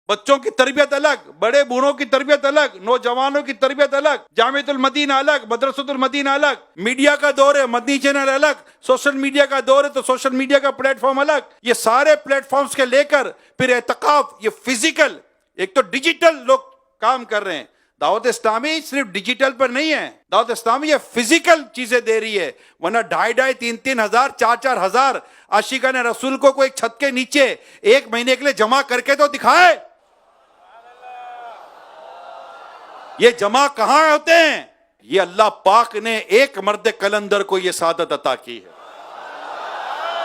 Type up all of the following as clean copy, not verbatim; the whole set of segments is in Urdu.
بچوں کی تربیت الگ، بڑے بوڑھوں کی تربیت الگ، نوجوانوں کی تربیت الگ، جامعۃ المدینہ الگ، مدرسۃ المدینہ الگ، میڈیا کا دور ہے مدنی چینل الگ، سوشل میڈیا کا دور ہے تو سوشل میڈیا کا پلیٹ فارم الگ، یہ سارے پلیٹ فارمز کے لے کر پھر اعتکاف، یہ فزیکل، ایک تو ڈیجیٹل لوگ کام کر رہے ہیں۔ دعوت اسلامی صرف ڈیجیٹل پر نہیں ہے، دعوت اسلامی یہ فزیکل چیزیں دے رہی ہے، ورنہ 2,500 3,000 ہزار 4,000 ہزار عاشقان رسول کو ایک چھت کے نیچے ایک مہینے کے لیے جمع کر کے تو دکھائے۔ یہ جمع کہاں ہوتے ہیں؟ یہ اللہ پاک نے ایک مرد کلندر کو یہ سعادت عطا کی ہے،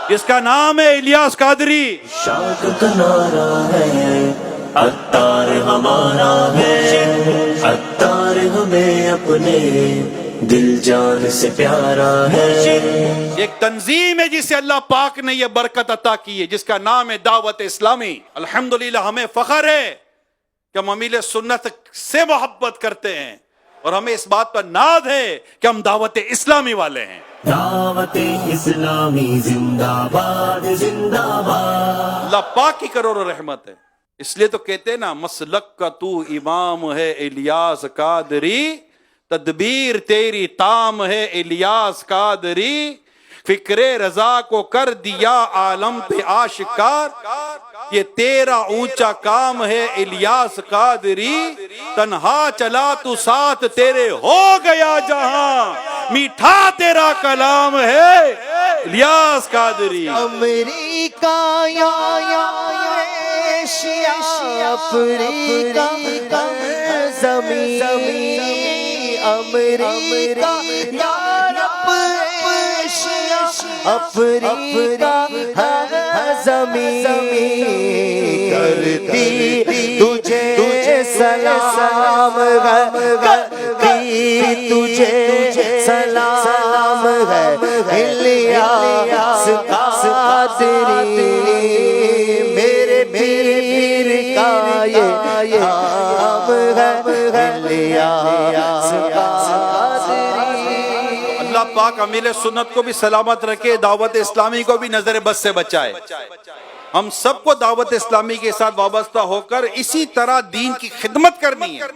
جس کا نام ہے الیاس قادری۔ شوق کا نعرہ ہے، عطار ہمارا ہے، عطار ہمیں اپنے دل جان سے پیارا ہے۔ ایک تنظیم ہے جسے اللہ پاک نے یہ برکت عطا کی ہے، جس کا نام ہے دعوت اسلامی۔ الحمدللہ ہمیں فخر ہے کہ ہم امیل سنت سے محبت کرتے ہیں، اور ہمیں اس بات پر ناز ہے کہ ہم دعوت اسلامی والے ہیں۔ دعوت اسلامی زندہ باد، زندہ باد۔ اللہ پاک کی کروڑوں رحمت ہے، اس لیے تو کہتے ہیں نا، مسلک کا تو امام ہے الیاس قادری، تدبیر تیری تام ہے الیاس قادری، فکر رضا کو کر دیا عالم پہ آشکار، یہ تیرا اونچا کام ہے الیاس قادری، تنہا چلا تو ساتھ تیرے ہو گیا جہاں، میٹھا تیرا کلام ہے الیاس قادری۔ امریکہ یا ایشیا افریقہ زمین، امریکہ یا رب ایشیا افریقہ زمین، کرتی تجھے سلام کرتی تجھے سلام ہے الیاس قادری، میرے پیر کا یہ نام ہے الیاس قادری۔ اللہ پاک امیل سنت کو بھی سلامت رکھے، دعوت اسلامی کو بھی نظر بد سے بچائے۔ ہم سب کو دعوت اسلامی کے ساتھ وابستہ ہو کر اسی طرح دین کی خدمت کرنی ہے۔